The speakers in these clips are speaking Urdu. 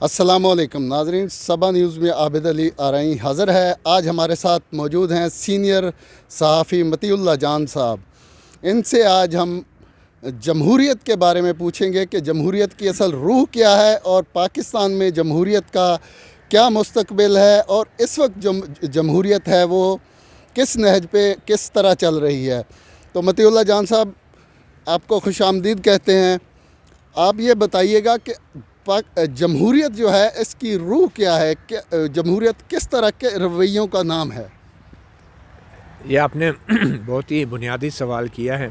السلام علیکم ناظرین، صبا نیوز میں عابد علی آرائی حاضر ہے۔ آج ہمارے ساتھ موجود ہیں سینئر صحافی مطیع اللہ جان صاحب۔ ان سے آج ہم جمہوریت کے بارے میں پوچھیں گے کہ جمہوریت کی اصل روح کیا ہے اور پاکستان میں جمہوریت کا کیا مستقبل ہے، اور اس وقت جمہوریت ہے وہ کس نہج پہ کس طرح چل رہی ہے۔ تو مطیع اللہ جان صاحب، آپ کو خوش آمدید کہتے ہیں۔ آپ یہ بتائیے گا کہ جمہوریت جو ہے اس کی روح کیا ہے، جمہوریت کس طرح کے رویوں کا نام ہے؟ یہ آپ نے بہت ہی بنیادی سوال کیا ہے۔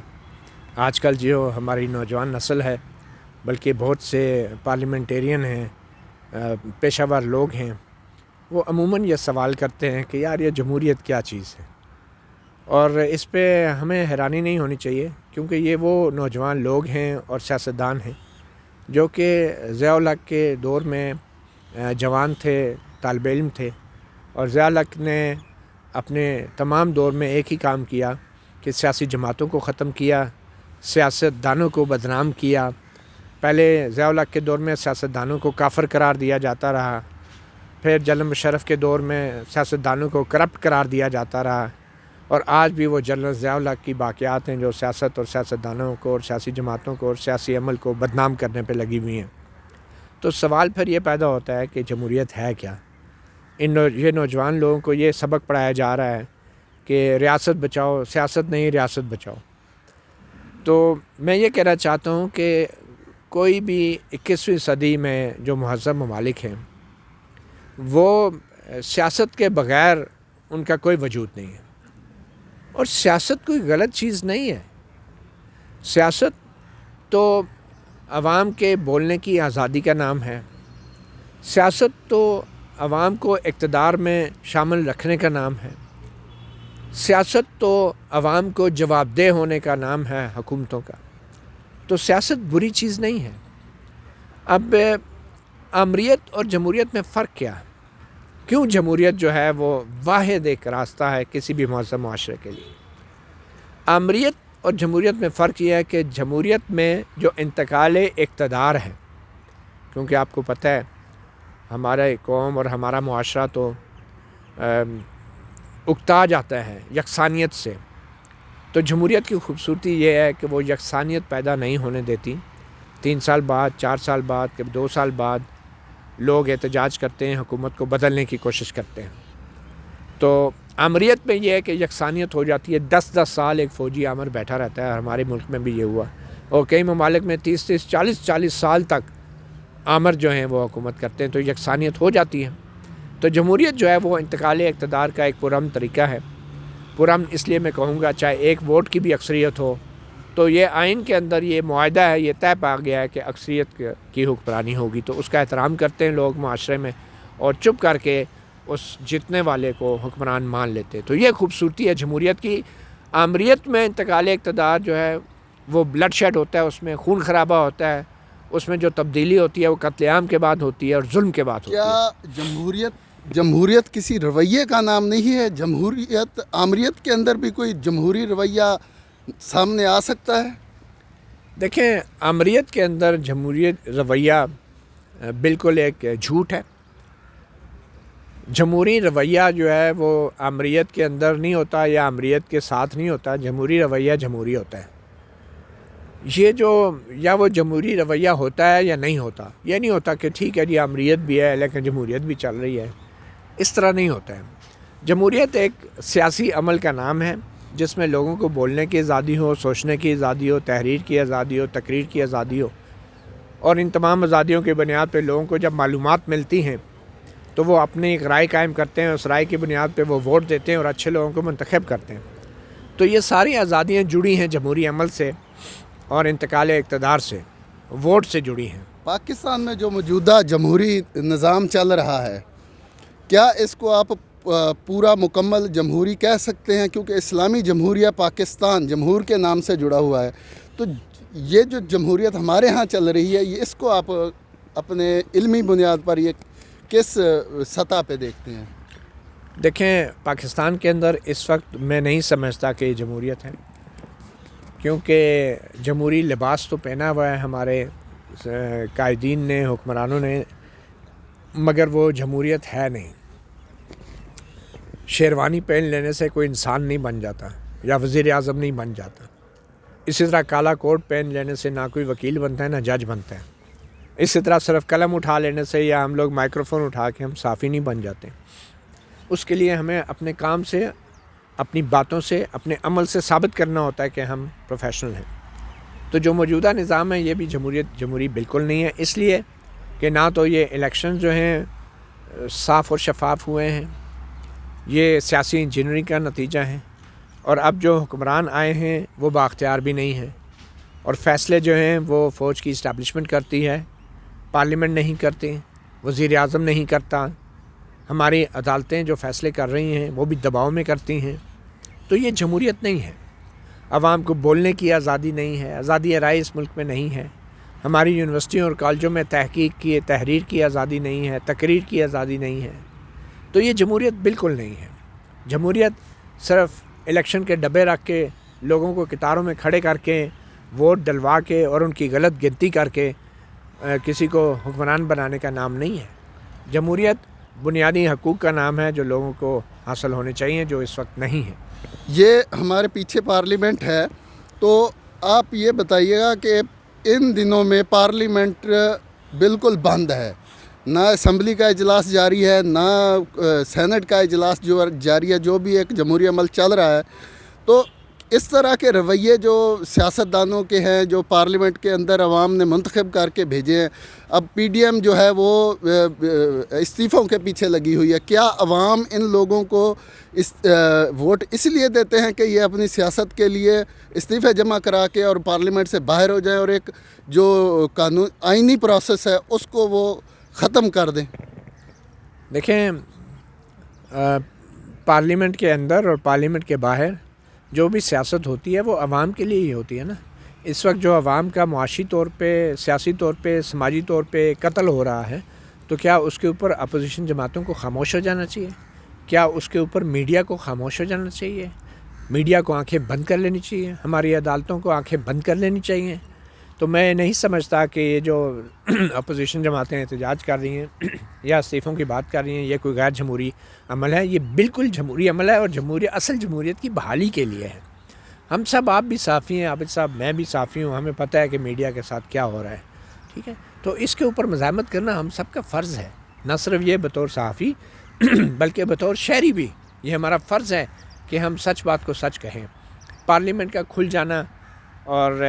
آج کل جو ہماری نوجوان نسل ہے، بلکہ بہت سے پارلیمنٹیرین ہیں، پیشہ ور لوگ ہیں، وہ عموماً یہ سوال کرتے ہیں کہ یار یہ جمہوریت کیا چیز ہے، اور اس پہ ہمیں حیرانی نہیں ہونی چاہیے، کیونکہ یہ وہ نوجوان لوگ ہیں اور سیاستدان ہیں جو کہ ضیاء الحق کے دور میں جوان تھے، طالب علم تھے، اور ضیاء الحق نے اپنے تمام دور میں ایک ہی کام کیا کہ سیاسی جماعتوں کو ختم کیا، سیاستدانوں کو بدنام کیا۔ پہلے ضیاء الحق کے دور میں سیاستدانوں کو کافر قرار دیا جاتا رہا، پھر جنرل مشرف کے دور میں سیاستدانوں کو کرپٹ قرار دیا جاتا رہا، اور آج بھی وہ جنرل ضیاء الحق کی باقیات ہیں جو سیاست اور سیاستدانوں کو اور سیاسی جماعتوں کو اور سیاسی عمل کو بدنام کرنے پہ لگی ہوئی ہیں۔ تو سوال پھر یہ پیدا ہوتا ہے کہ جمہوریت ہے کیا؟ یہ نوجوان لوگوں کو یہ سبق پڑھایا جا رہا ہے کہ ریاست بچاؤ، سیاست نہیں ریاست بچاؤ۔ تو میں یہ کہنا چاہتا ہوں کہ کوئی بھی 21ویں صدی میں جو مہذب ممالک ہیں وہ سیاست کے بغیر ان کا کوئی وجود نہیں ہے، اور سیاست کوئی غلط چیز نہیں ہے۔ سیاست تو عوام کے بولنے کی آزادی کا نام ہے، سیاست تو عوام کو اقتدار میں شامل رکھنے کا نام ہے، سیاست تو عوام کو جواب دہ ہونے کا نام ہے حکومتوں کا۔ تو سیاست بری چیز نہیں ہے۔ اب آمریت اور جمہوریت میں فرق کیا ہے؟ کیوں جمہوریت جو ہے وہ واحد ایک راستہ ہے کسی بھی مہذب معاشرے کے لیے؟ آمریت اور جمہوریت میں فرق یہ ہے کہ جمہوریت میں جو انتقال اقتدار ہے، کیونکہ آپ کو پتہ ہے ہمارا قوم اور ہمارا معاشرہ تو اکتا جاتا ہے یکسانیت سے، تو جمہوریت کی خوبصورتی یہ ہے کہ وہ یکسانیت پیدا نہیں ہونے دیتی۔ 3 سال بعد، 4 سال بعد، کبھی 2 سال بعد لوگ احتجاج کرتے ہیں، حکومت کو بدلنے کی کوشش کرتے ہیں۔ تو آمریت میں یہ ہے کہ یکسانیت ہو جاتی ہے، 10 سال ایک فوجی آمر بیٹھا رہتا ہے، ہمارے ملک میں بھی یہ ہوا، اور کئی ممالک میں 30 40 سال تک آمر جو ہیں وہ حکومت کرتے ہیں، تو یکسانیت ہو جاتی ہے۔ تو جمہوریت جو ہے وہ انتقال اقتدار کا ایک پرامن طریقہ ہے۔ پرامن اس لیے میں کہوں گا، چاہے ایک ووٹ کی بھی اکثریت ہو، تو یہ آئین کے اندر یہ معاہدہ ہے، یہ طے پا گیا ہے کہ اکثریت کی حکمرانی ہوگی، تو اس کا احترام کرتے ہیں لوگ معاشرے میں، اور چپ کر کے اس جتنے والے کو حکمران مان لیتے۔ تو یہ خوبصورتی ہے جمہوریت کی۔ آمریت میں انتقال اقتدار جو ہے وہ بلڈ شیڈ ہوتا ہے، اس میں خون خرابہ ہوتا ہے، اس میں جو تبدیلی ہوتی ہے وہ قتل عام کے بعد ہوتی ہے اور ظلم کے بعد ہوتی ہے۔ کیا جمہوریت کسی رویے کا نام نہیں ہے؟ آمریت کے اندر بھی کوئی جمہوری رویہ سامنے آ سکتا ہے؟ دیکھیں، آمریت کے اندر جمہوریت رویہ بالکل ایک جھوٹ ہے۔ جمہوری رویہ جو ہے وہ آمریت کے اندر نہیں ہوتا یا آمریت کے ساتھ نہیں ہوتا۔ جمہوری رویہ جمہوری ہوتا ہے۔ یہ جو یا وہ جمہوری رویہ ہوتا ہے یا نہیں ہوتا، یہ نہیں ہوتا کہ ٹھیک ہے جی آمریت بھی ہے لیکن جمہوریت بھی چل رہی ہے، اس طرح نہیں ہوتا ہے۔ جمہوریت ایک سیاسی عمل کا نام ہے جس میں لوگوں کو بولنے کی آزادی ہو، سوچنے کی آزادی ہو، تحریر کی آزادی ہو، تقریر کی آزادی ہو، اور ان تمام آزادیوں کی بنیاد پہ لوگوں کو جب معلومات ملتی ہیں تو وہ اپنی ایک رائے قائم کرتے ہیں، اس رائے کی بنیاد پہ وہ ووٹ دیتے ہیں اور اچھے لوگوں کو منتخب کرتے ہیں۔ تو یہ ساری آزادیاں جڑی ہیں جمہوری عمل سے اور انتقال اقتدار سے، ووٹ سے جڑی ہیں۔ پاکستان میں جو موجودہ جمہوری نظام چل رہا ہے، کیا اس کو آپ پورا مکمل جمہوری کہہ سکتے ہیں؟ کیونکہ اسلامی جمہوریہ پاکستان جمہور کے نام سے جڑا ہوا ہے، تو یہ جو جمہوریت ہمارے ہاں چل رہی ہے، اس کو آپ اپنے علمی بنیاد پر یہ کس سطح پہ دیکھتے ہیں؟ دیکھیں، پاکستان کے اندر اس وقت میں نہیں سمجھتا کہ یہ جمہوریت ہے، کیونکہ جمہوری لباس تو پہنا ہوا ہے ہمارے قائدین نے، حکمرانوں نے، مگر وہ جمہوریت ہے نہیں۔ شیروانی پہن لینے سے کوئی انسان نہیں بن جاتا یا وزیر اعظم نہیں بن جاتا۔ اسی طرح کالا کوٹ پہن لینے سے نہ کوئی وکیل بنتا ہے نہ جج بنتا ہے۔ اسی طرح صرف قلم اٹھا لینے سے یا ہم لوگ مائکروفون اٹھا کے ہم صحافی نہیں بن جاتے۔ اس کے لیے ہمیں اپنے کام سے، اپنی باتوں سے، اپنے عمل سے ثابت کرنا ہوتا ہے کہ ہم پروفیشنل ہیں۔ تو جو موجودہ نظام ہے یہ بھی جمہوری بالکل نہیں ہے، اس لیے کہ نہ تو یہ الیکشن جو ہیں صاف اور شفاف ہوئے ہیں، یہ سیاسی انجینئرنگ کا نتیجہ ہے، اور اب جو حکمران آئے ہیں وہ بااختیار بھی نہیں ہیں، اور فیصلے جو ہیں وہ فوج کی اسٹیبلشمنٹ کرتی ہے، پارلیمنٹ نہیں کرتی، وزیر اعظم نہیں کرتا، ہماری عدالتیں جو فیصلے کر رہی ہیں وہ بھی دباؤ میں کرتی ہیں۔ تو یہ جمہوریت نہیں ہے۔ عوام کو بولنے کی آزادی نہیں ہے، آزادی رائے اس ملک میں نہیں ہے، ہماری یونیورسٹیوں اور کالجوں میں تحریر کی آزادی نہیں ہے، تقریر کی آزادی نہیں ہے۔ تو یہ جمہوریت بالکل نہیں ہے۔ جمہوریت صرف الیکشن کے ڈبے رکھ کے، لوگوں کو قطاروں میں کھڑے کر کے، ووٹ ڈلوا کے اور ان کی غلط گنتی کر کے کسی کو حکمران بنانے کا نام نہیں ہے۔ جمہوریت بنیادی حقوق کا نام ہے جو لوگوں کو حاصل ہونے چاہیے، جو اس وقت نہیں ہے۔ یہ ہمارے پیچھے پارلیمنٹ ہے، تو آپ یہ بتائیے گا کہ ان دنوں میں پارلیمنٹ بالکل بند ہے، نہ اسمبلی کا اجلاس جاری ہے، نہ سینٹ کا اجلاس جو جاری ہے، جو بھی ایک جمہوری عمل چل رہا ہے۔ تو اس طرح کے رویے جو سیاستدانوں کے ہیں، جو پارلیمنٹ کے اندر عوام نے منتخب کر کے بھیجے ہیں، اب پی ڈی ایم جو ہے وہ استعفوں کے پیچھے لگی ہوئی ہے۔ کیا عوام ان لوگوں کو ووٹ اس لیے دیتے ہیں کہ یہ اپنی سیاست کے لیے استعفے جمع کرا کے اور پارلیمنٹ سے باہر ہو جائیں اور ایک جو آئینی پروسیس ہے اس کو وہ ختم کر دیں؟ دیکھیں، پارلیمنٹ کے اندر اور پارلیمنٹ کے باہر جو بھی سیاست ہوتی ہے وہ عوام کے لیے ہی ہوتی ہے نا۔ اس وقت جو عوام کا معاشی طور پہ، سیاسی طور پہ، سماجی طور پہ قتل ہو رہا ہے، تو کیا اس کے اوپر اپوزیشن جماعتوں کو خاموش ہو جانا چاہیے؟ کیا اس کے اوپر میڈیا کو خاموش ہو جانا چاہیے؟ میڈیا کو آنکھیں بند کر لینی چاہیے، ہماری عدالتوں کو آنکھیں بند کر لینی چاہیے؟ تو میں نہیں سمجھتا کہ یہ جو اپوزیشن جماعتیں احتجاج کر رہی ہیں یا استعفوں کی بات کر رہی ہیں یہ کوئی غیر جمہوری عمل ہے۔ یہ بالکل جمہوری عمل ہے، اور اصل جمہوریت کی بحالی کے لیے ہے۔ ہم سب، آپ بھی صحافی ہیں، عابد صاحب، میں بھی صحافی ہوں، ہمیں پتہ ہے کہ میڈیا کے ساتھ کیا ہو رہا ہے، ٹھیک ہے؟ تو اس کے اوپر مزاحمت کرنا ہم سب کا فرض ہے، نہ صرف یہ بطور صحافی بلکہ بطور شہری بھی یہ ہمارا فرض ہے کہ ہم سچ بات کو سچ کہیں۔ پارلیمنٹ کا کھل جانا اور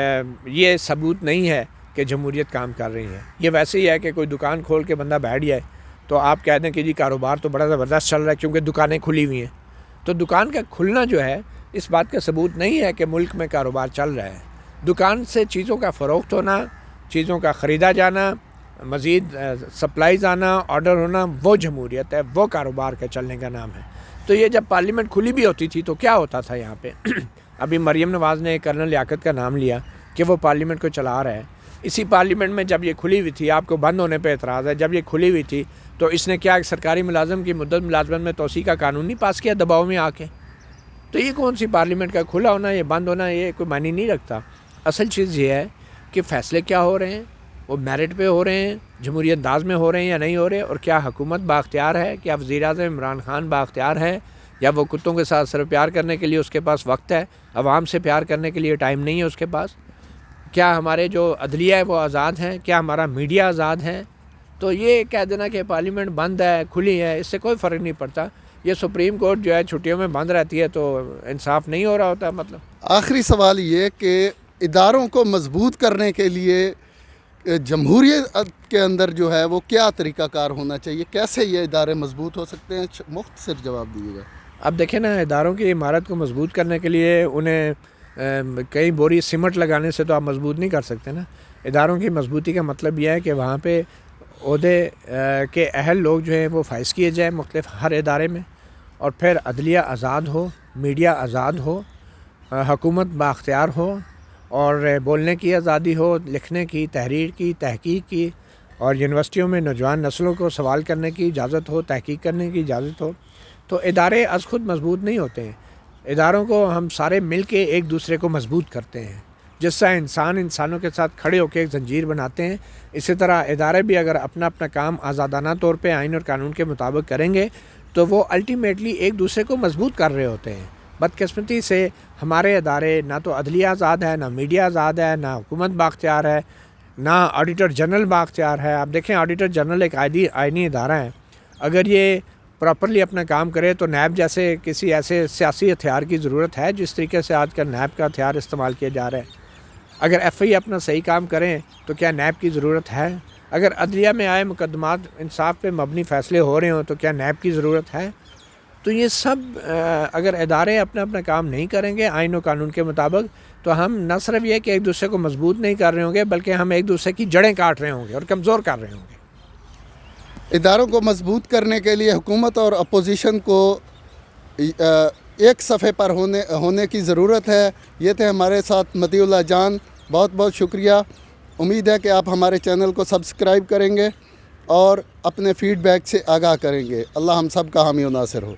یہ ثبوت نہیں ہے کہ جمہوریت کام کر رہی ہے۔ یہ ویسے ہی ہے کہ کوئی دکان کھول کے بندہ بیٹھ جائے تو آپ کہہ دیں کہ جی کاروبار تو بڑا زبردست چل رہا ہے کیونکہ دکانیں کھلی ہوئی ہیں۔ تو دکان کا کھلنا جو ہے اس بات کا ثبوت نہیں ہے کہ ملک میں کاروبار چل رہا ہے۔ دکان سے چیزوں کا فروخت ہونا، چیزوں کا خریدا جانا، مزید سپلائیز آنا، آرڈر ہونا، وہ جمہوریت ہے، وہ کاروبار کے چلنے کا نام ہے۔ تو یہ جب پارلیمنٹ کھلی بھی ہوتی تھی تو کیا ہوتا تھا یہاں پہ؟ ابھی مریم نواز نے کرنل لیاقت کا نام لیا کہ وہ پارلیمنٹ کو چلا رہا ہے۔ اسی پارلیمنٹ میں جب یہ کھلی ہوئی تھی، آپ کو بند ہونے پہ اعتراض ہے، جب یہ کھلی ہوئی تھی تو اس نے کیا ایک سرکاری ملازم کی مدت ملازمت میں توسیع کا قانون نہیں پاس کیا دباؤ میں آ کے؟ تو یہ کون سی پارلیمنٹ کا کھلا ہونا، یہ بند ہونا، یہ کوئی معنی نہیں رکھتا۔ اصل چیز یہ ہے کہ فیصلے کیا ہو رہے ہیں، وہ میرٹ پہ ہو رہے ہیں، جمہوری انداز میں ہو رہے ہیں یا نہیں ہو رہے، اور کیا حکومت بااختیار ہے، کیا وزیر اعظم عمران خان بااختیار ہے، یا وہ کتوں کے ساتھ صرف پیار کرنے کے لیے اس کے پاس وقت ہے، عوام سے پیار کرنے کے لیے ٹائم نہیں ہے اس کے پاس؟ کیا ہمارے جو عدلیہ ہے وہ آزاد ہیں؟ کیا ہمارا میڈیا آزاد ہے؟ تو یہ کہہ دینا کہ پارلیمنٹ بند ہے، کھلی ہے، اس سے کوئی فرق نہیں پڑتا۔ یہ سپریم کورٹ جو ہے چھٹیوں میں بند رہتی ہے تو انصاف نہیں ہو رہا ہوتا۔ مطلب آخری سوال یہ کہ اداروں کو مضبوط کرنے کے لیے جمہوریت کے اندر جو ہے وہ کیا طریقہ کار ہونا چاہیے؟ کیسے یہ ادارے مضبوط ہو سکتے ہیں؟ مختصر جواب دیجیے گا۔ اب دیکھیں نا، اداروں کی عمارت کو مضبوط کرنے کے لیے انہیں کئی بوری سیمنٹ لگانے سے تو آپ مضبوط نہیں کر سکتے نا۔ اداروں کی مضبوطی کا مطلب یہ ہے کہ وہاں پہ عہدے کے اہل لوگ جو ہیں وہ فائز کیے جائیں مختلف ہر ادارے میں، اور پھر عدلیہ آزاد ہو، میڈیا آزاد ہو، حکومت بااختیار ہو، اور بولنے کی آزادی ہو، لکھنے کی، تحریر کی، تحقیق کی، اور یونیورسٹیوں میں نوجوان نسلوں کو سوال کرنے کی اجازت ہو، تحقیق کرنے کی اجازت ہو۔ تو ادارے از خود مضبوط نہیں ہوتے ہیں، اداروں کو ہم سارے مل کے ایک دوسرے کو مضبوط کرتے ہیں۔ جس طرح انسان انسانوں کے ساتھ کھڑے ہو کے ایک زنجیر بناتے ہیں، اسی طرح ادارے بھی اگر اپنا اپنا کام آزادانہ طور پہ آئین اور قانون کے مطابق کریں گے تو وہ الٹیمیٹلی ایک دوسرے کو مضبوط کر رہے ہوتے ہیں۔ بدقسمتی سے ہمارے ادارے نہ تو عدلیہ آزاد ہے، نہ میڈیا آزاد ہے، نہ حکومت بااختیار ہے، نہ آڈیٹر جنرل بااختیار ہے۔ آپ دیکھیں آڈیٹر جنرل ایک آئینی ادارہ ہے، اگر یہ پراپرلی اپنا کام کرے تو نیب جیسے کسی ایسے سیاسی ہتھیار کی ضرورت ہے جس طریقے سے آج کل نیب کا ہتھیار استعمال کیا جا رہا ہے۔ اگر ایف آئی اپنا صحیح کام کریں تو کیا نیب کی ضرورت ہے؟ اگر عدلیہ میں آئے مقدمات انصاف پہ مبنی فیصلے ہو رہے ہوں تو کیا نیب کی ضرورت ہے؟ تو یہ سب اگر ادارے اپنا اپنا کام نہیں کریں گے آئین و قانون کے مطابق تو ہم نہ صرف یہ کہ ایک دوسرے کو مضبوط نہیں کر رہے ہوں گے بلکہ ہم ایک دوسرے کی جڑیں کاٹ رہے ہوں گے اور کمزور کر رہے ہوں گے۔ اداروں کو مضبوط کرنے کے لیے حکومت اور اپوزیشن کو ایک صفحے پر ہونے کی ضرورت ہے۔ یہ تھے ہمارے ساتھ مطیع اللہ جان، بہت بہت شکریہ۔ امید ہے کہ آپ ہمارے چینل کو سبسکرائب کریں گے اور اپنے فیڈ بیک سے آگاہ کریں گے۔ اللہ ہم سب کا حامی و ناصر ہو۔